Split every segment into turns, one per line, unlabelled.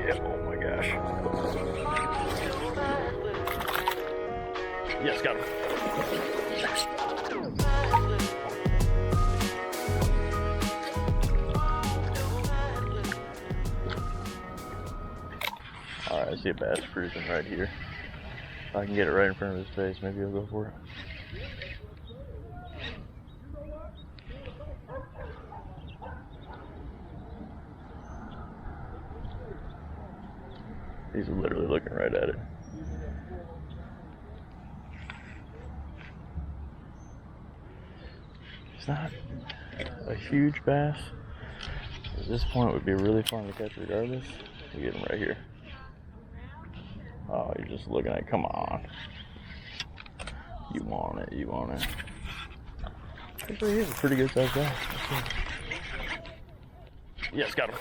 Yeah, oh my gosh. Yes, got him. Alright, I see a bass cruising right here. If I can get it right in front of his face, maybe I'll go for it. He's literally looking right at it. It's not a huge bass. At this point, it would be really fun to catch regardless. We get him right here. Oh, you're just looking at it. Come on. You want it, you want it. Actually, he's a pretty good sized bass. Yes, got him.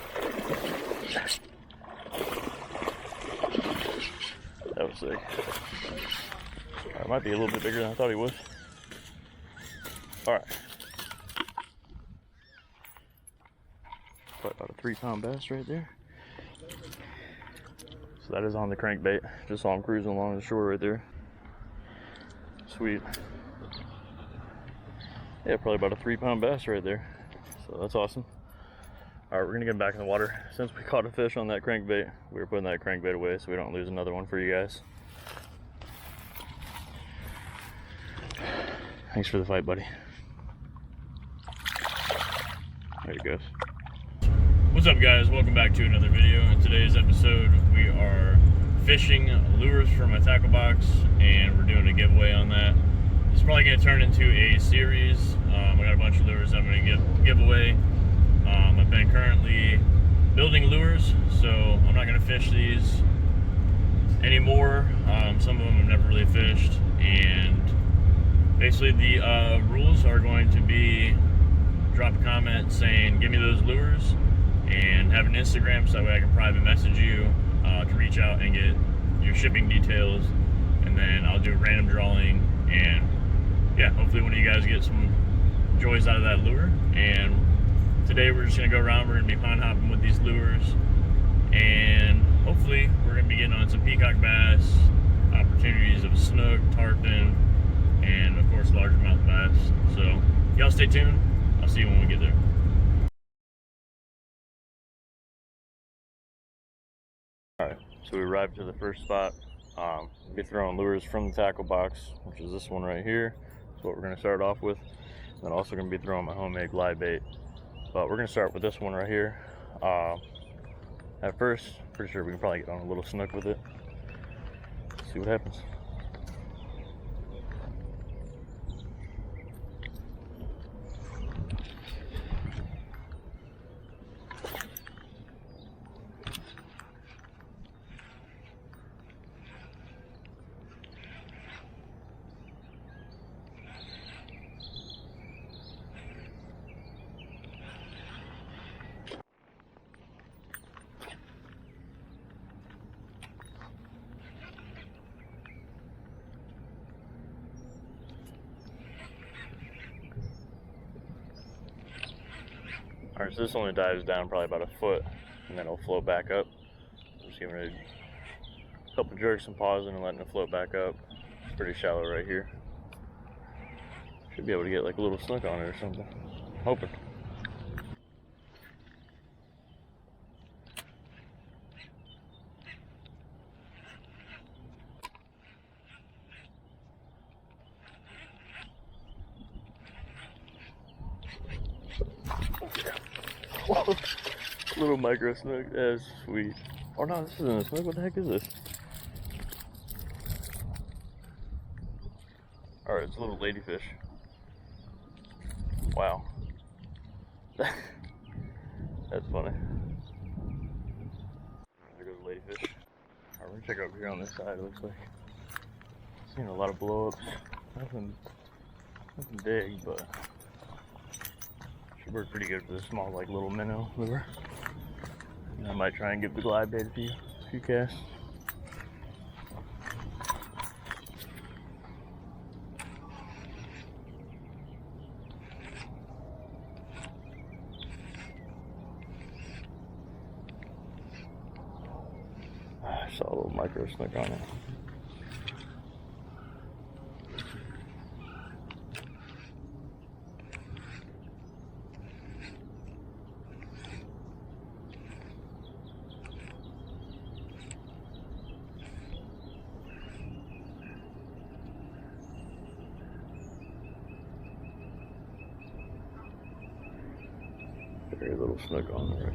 That was sick. It might be a little bit bigger than I thought he was. Alright. About a 3-pound bass right there. So that is on the crankbait. Just saw him cruising along the shore right there. Sweet. Yeah, probably about a 3-pound bass right there. So that's awesome. Alright, we're gonna get back in the water. Since we caught a fish on that crankbait, we were putting that crankbait away so we don't lose another one for you guys. Thanks for the fight, buddy. There he goes. What's up, guys? Welcome back to another video. In today's episode, we are fishing lures for my tackle box, and we're doing a giveaway on that. It's probably going to turn into a series. I got a bunch of lures I'm going to give away. I've been currently building lures, so I'm not going to fish these anymore. Some of them I've never really fished, and basically the rules are going to be drop a comment saying give me those lures, and have an Instagram so that way I can private message you to reach out and get your shipping details, and then I'll do a random drawing, and yeah, hopefully one of you guys get some joys out of that lure. And today we're just going to go around, we're going to be pond hopping with these lures, and hopefully we're going to be getting on some peacock bass, opportunities of snook, tarpon, and of course largemouth bass. So y'all stay tuned, I'll see you when we get there. Alright, so we arrived to the first spot. We'll be throwing lures from the tackle box, which is this one right here. That's what we're going to start off with. And then also going to be throwing my homemade glide bait. But we're going to start with this one right here. At first, pretty sure we can probably get on a little snook with it. See what happens. Alright, so this only dives down probably about a foot, and then it'll float back up. Just giving it a couple jerks and pausing and letting it float back up. It's pretty shallow right here. Should be able to get like a little snook on it or something. I'm hoping. Whoa. Little micro snook, that's sweet. Oh no, this isn't a snook, what the heck is this? Alright, it's a little ladyfish. Wow. That's funny. There goes the ladyfish. Alright, we're gonna check over here on this side, it looks like. Seeing a lot of blow ups. Nothing big, but should work pretty good for the small, like little minnow lure. And I might try and give the glide bait a few casts. Saw a little micro snook on it. Very little snook on there.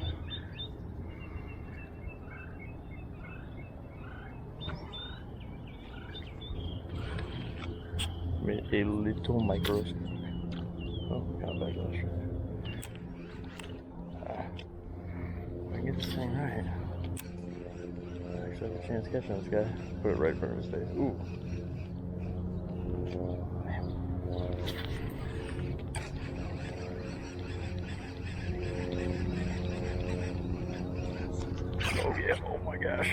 A little micro snook. Oh, got back on the street. If I can get this thing right, I actually have a chance catching this guy. Put it right in front of his face. Ooh. Oh yeah, oh my gosh.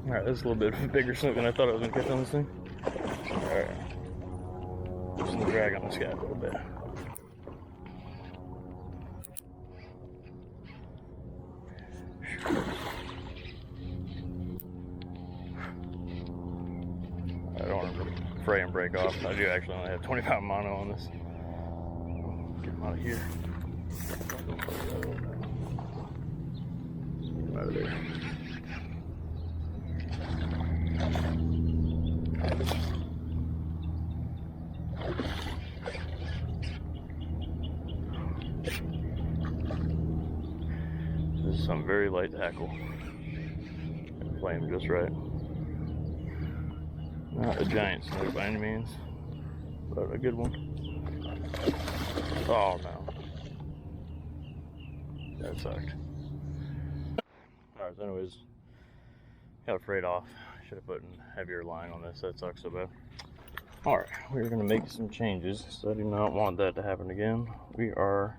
Alright, this is a little bit of a bigger snook than I thought I was going to catch on this thing. Alright. Just gonna drag on this guy a little bit. I don't want to fray and break off. I do actually only have 20-pound mono on this. Get him out of here. Get him out of there. This is some very light tackle. Play him just right. Not a giant snook by any means, but a good one. Oh no. That sucked. Alright, so anyways, got afraid off. Should have put a heavier line on this. That sucks so bad. Alright, we're going to make some changes. So I do not want that to happen again. We are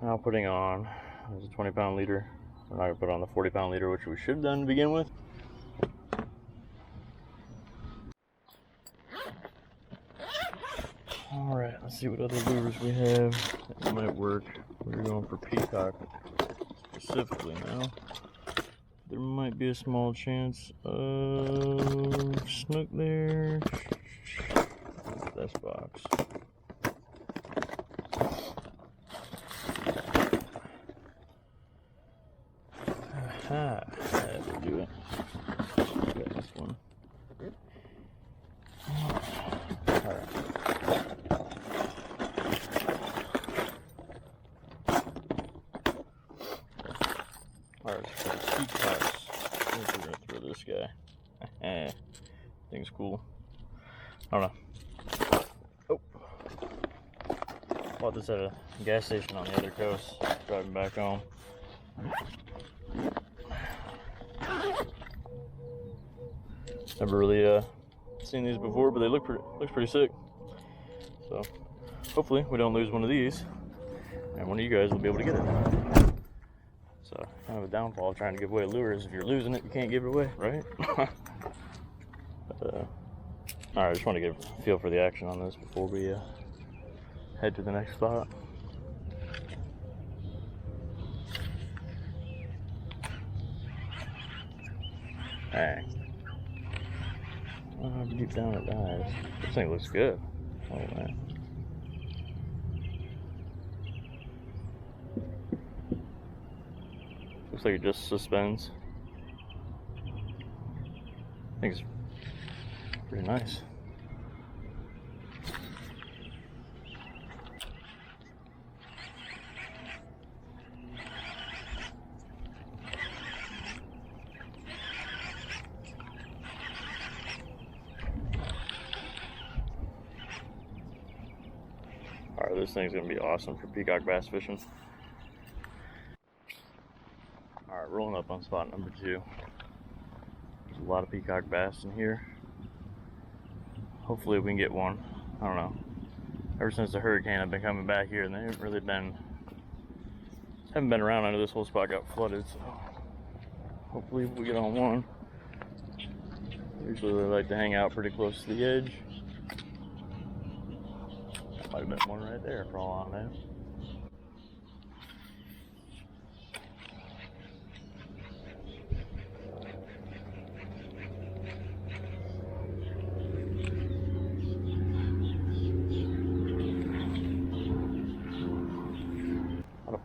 now putting on, there's a 20-pound leader. We're not going to put on the 40-pound leader, which we should have done to begin with. Alright, let's see what other lures we have that might work. We're going for Peacock specifically now. There might be a small chance of snook there. This box. Aha, that will do it. Got this one. Alright. Alright, so Peacocks. I think we're gonna throw this guy. Thing's cool. I don't know. Oh. Bought this at a gas station on the other coast, driving back home. Never really seen these before, but they looks pretty sick. So hopefully we don't lose one of these, and one of you guys will be able to get it. So kind of a downfall of trying to give away lures. If you're losing it, you can't give it away, right? Alright, I just want to get a feel for the action on this before we head to the next spot. Dang. How deep down it dives. This thing looks good. Oh man. Looks like it just suspends. I think it's pretty nice. Alright, this thing's gonna be awesome for peacock bass fishing. Alright, rolling up on spot number 2. There's a lot of peacock bass in here. Hopefully we can get one. I don't know. Ever since the hurricane, I've been coming back here and they haven't really been, haven't been around. I know this whole spot got flooded, so hopefully we get on one. Usually they like to hang out pretty close to the edge. Might have been one right there for all I know.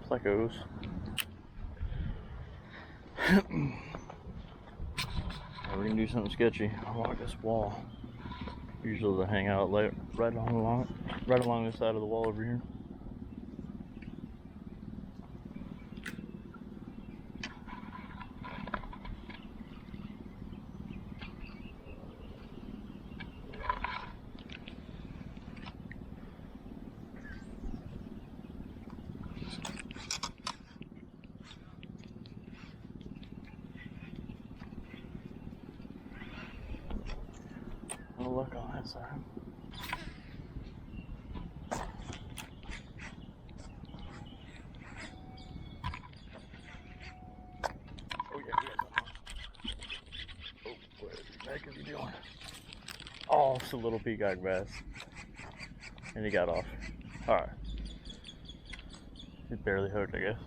Plecos. We're gonna do something sketchy along this wall. Usually they hang out right along this side of the wall over here. No luck on that side. Oh yeah, we got something. Oh, what the heck is he doing? Oh, it's a little peacock bass. And he got off. Alright. He's barely hooked, I guess.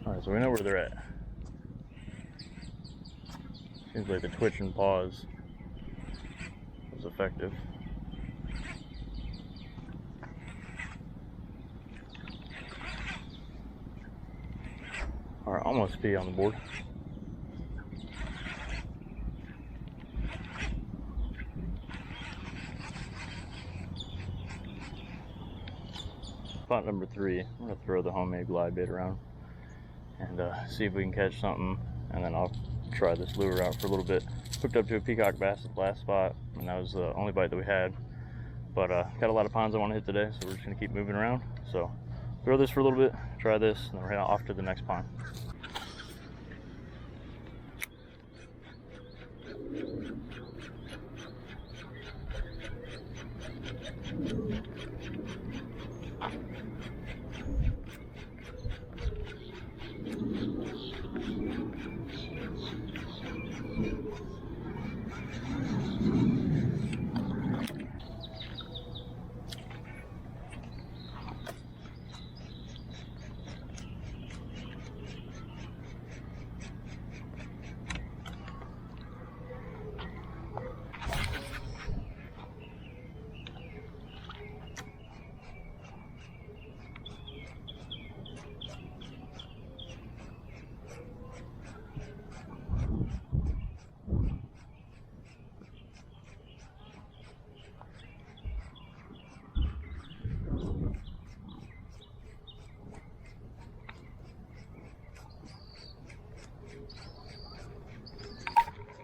Alright, so we know where they're at. Seems like the twitch and pause was effective. Alright, almost P on the board. Spot number 3, I'm going to throw the homemade glide bait around and see if we can catch something, and then I'll try this lure out for a little bit. Hooked up to a peacock bass at the last spot, and that was the only bite that we had. But got a lot of ponds I want to hit today, so we're just going to keep moving around. So throw this for a little bit, try this, and then we're heading off to the next pond.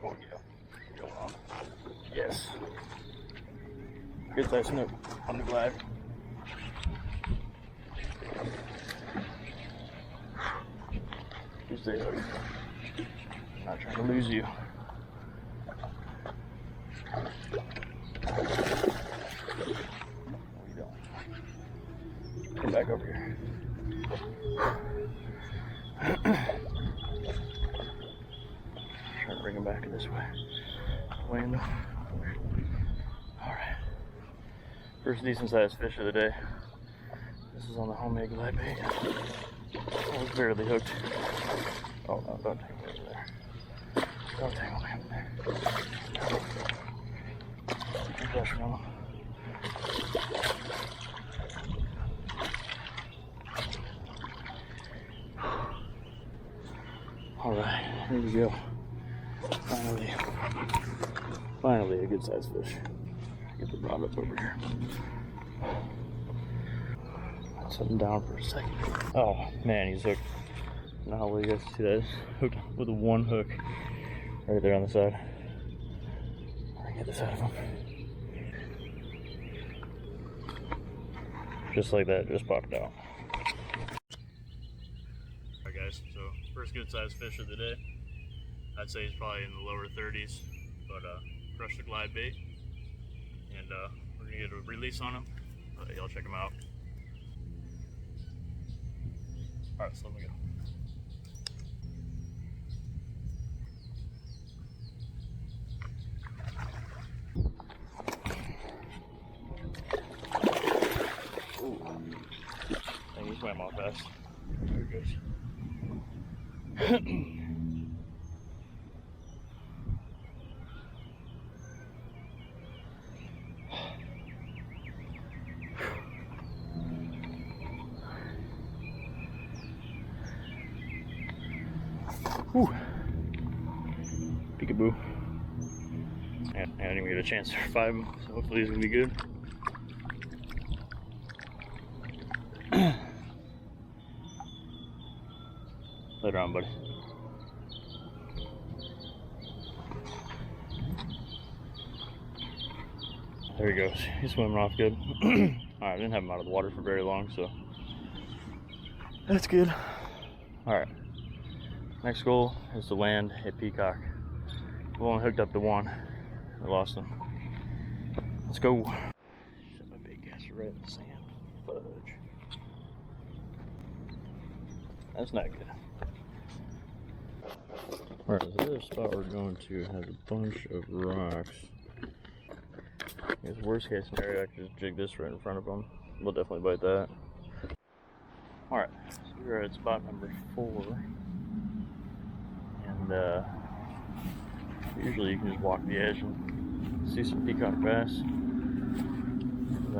Oh yeah, go on. Yes. Good size snook on the glide. You stay hooked. I'm not trying to lose you. No, you don't. Come back over here. Trying to bring him back this way. Window. Alright. First decent sized fish of the day. This is on the homemade glide bait. I was barely hooked. Oh no, don't take me over there. Don't tangle me over there. Keep pressure on them. Alright, here we go. Finally a good sized fish. Get the rod up over here. Set him down for a second. Oh man, he's hooked. Now will you guys see that? He's hooked with one hook right there on the side. Get this out of him. Just like that, just popped out. Alright guys, so first good sized fish of the day. I'd say he's probably in the lower 30s, but crushed the glide bait, and we're gonna get a release on him. Y'all check him out. All right, so let me go. Ooh, dang, he swam off fast. There he goes. Whew. Peekaboo. I didn't even get a chance to revive him, so hopefully he's gonna be good. Later on, buddy. There he goes. He's swimming off good. Alright, I didn't have him out of the water for very long, so that's good. Alright. Next goal is to land a peacock. We only hooked up to one. I lost him. Let's go. Set my bait caster right in the sand. Fudge. That's not good. Alright, so this spot we're going to has a bunch of rocks. I guess worst case scenario, I could just jig this right in front of them. We'll definitely bite that. Alright, so we're at spot number 4. And usually you can just walk the edge and see some peacock bass. And,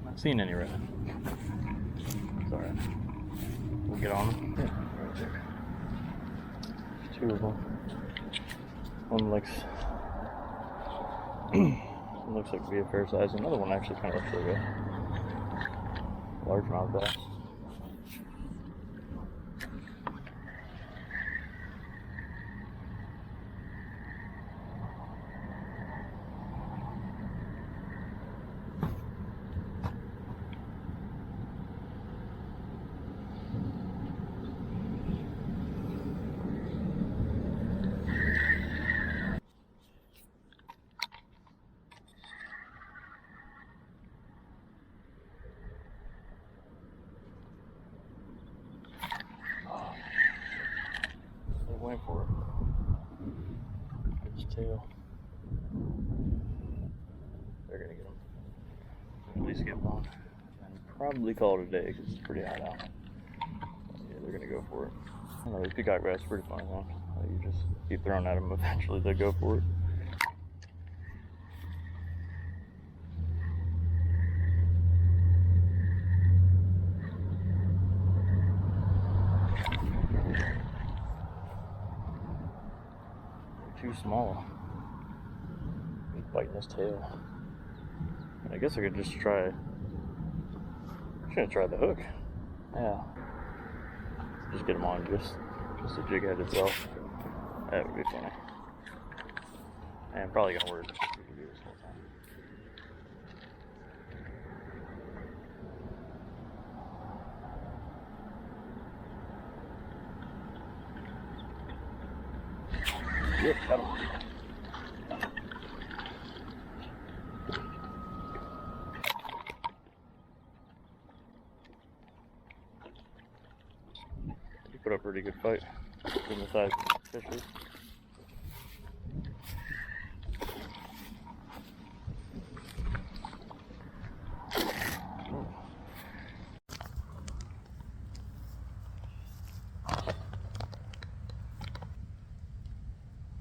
not seeing any right now. It's alright. We'll get on them. Yeah, right there. There's 2 of them. One looks like to be a fair size. Another one actually kind of looks like a largemouth bass. Went for it. His tail. They're gonna get him. At least get one. And probably call it a day because it's pretty hot out. Yeah, they're gonna go for it. I don't know, the peacock bass is pretty fun, huh? You just keep throwing at them, eventually they go for it. Too small. He's biting his tail. I guess I could just try. I'm gonna try the hook. Yeah. Just get him on just the jig head itself. That would be funny. And probably gonna work. We can do this whole time. Yep, got him. He put up a pretty good fight. In the size of fishes.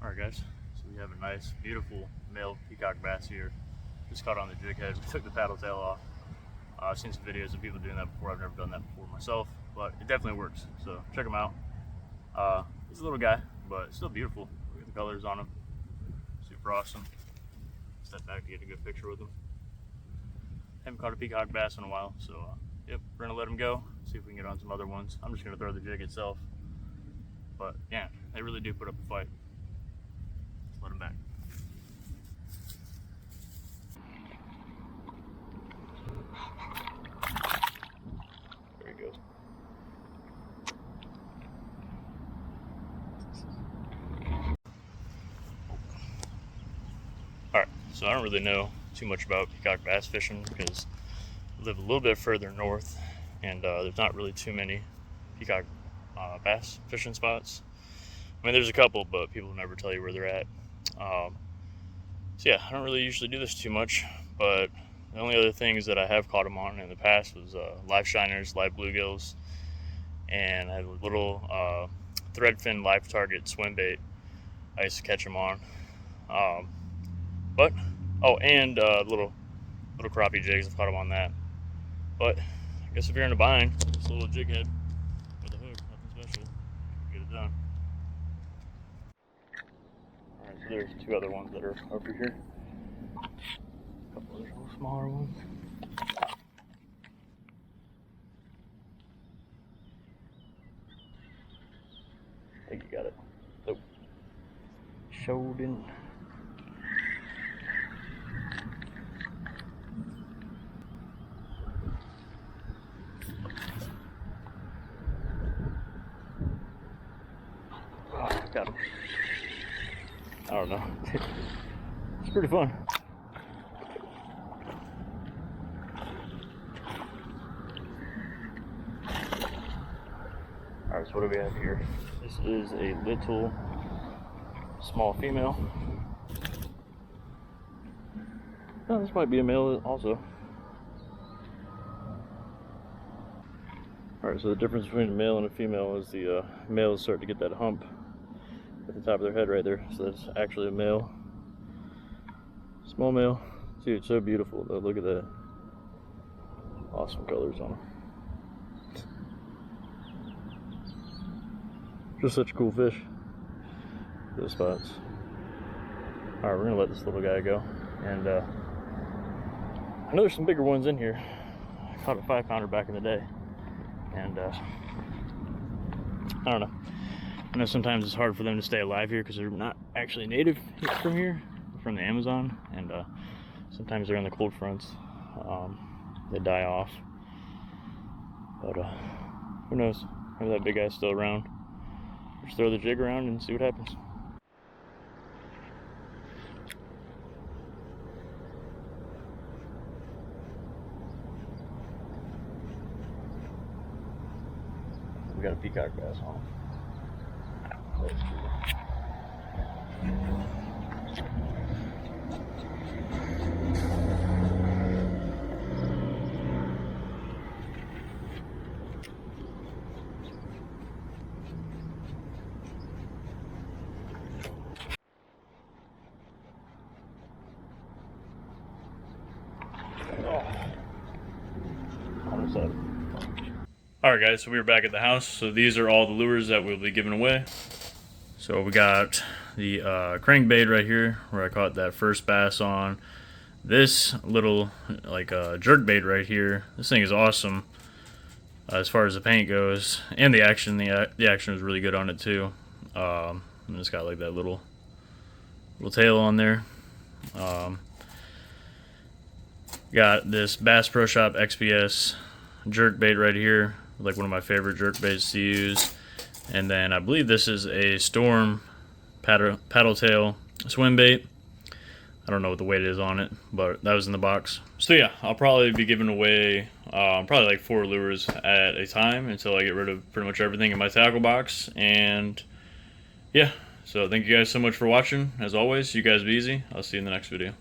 Alright guys, so we have a nice, beautiful male peacock bass here. Just caught on the jig head. We took the paddle tail off. I've seen some videos of people doing that before. I've never done that before myself, but it definitely works. So check him out. He's a little guy, but still beautiful. Look at the colors on him. Super awesome. Step back to get a good picture with him. Haven't caught a peacock bass in a while, so yep, we're gonna let him go. See if we can get on some other ones. I'm just gonna throw the jig itself. But yeah, they really do put up a fight. Let him back. There he goes. Alright, so I don't really know too much about peacock bass fishing because I live a little bit further north and there's not really too many peacock bass fishing spots. I mean, there's a couple, but people never tell you where they're at. So yeah, I don't really usually do this too much, but the only other things that I have caught them on in the past was live shiners, live bluegills, and I had a little threadfin live target swim bait I used to catch them on. And little crappie jigs, I've caught them on that. But I guess if you're in a bind, this little jig head with a hook, nothing special, get it there's two other ones that are over here. A couple of little smaller ones. I think you got it. Oh, showed in. Oh, got him. I don't know. It's pretty fun. Alright, so what do we have here? This is a little small female. Oh, this might be a male also. Alright, so the difference between a male and a female is the males start to get that hump at the top of their head right there. So that's actually a male. Small male. See, it's so beautiful though. Look at that. Awesome colors on them. Just such a cool fish. Those spots. Alright, we're gonna let this little guy go. And I know there's some bigger ones in here. I caught a 5-pounder back in the day. And I don't know. I know sometimes it's hard for them to stay alive here because they're not actually native from here, from the Amazon. And sometimes they're on the cold fronts. They die off. But who knows? Maybe that big guy's still around. Just throw the jig around and see what happens. We got a peacock bass on him. Alright guys, so we were back at the house. So these are all the lures that we'll be giving away. So we got the crankbait right here, where I caught that first bass on. This little like jerkbait right here. This thing is awesome as far as the paint goes, and the action. The action was really good on it too. And it's got like that little tail on there. Got this Bass Pro Shop XPS jerkbait right here, like one of my favorite jerkbaits to use. And then I believe this is a Storm paddle tail swim bait. I don't know what the weight is on it, but that was in the box. So yeah, I'll probably be giving away probably like 4 lures at a time until I get rid of pretty much everything in my tackle box. And yeah, so thank you guys so much for watching. As always, you guys be easy. I'll see you in the next video.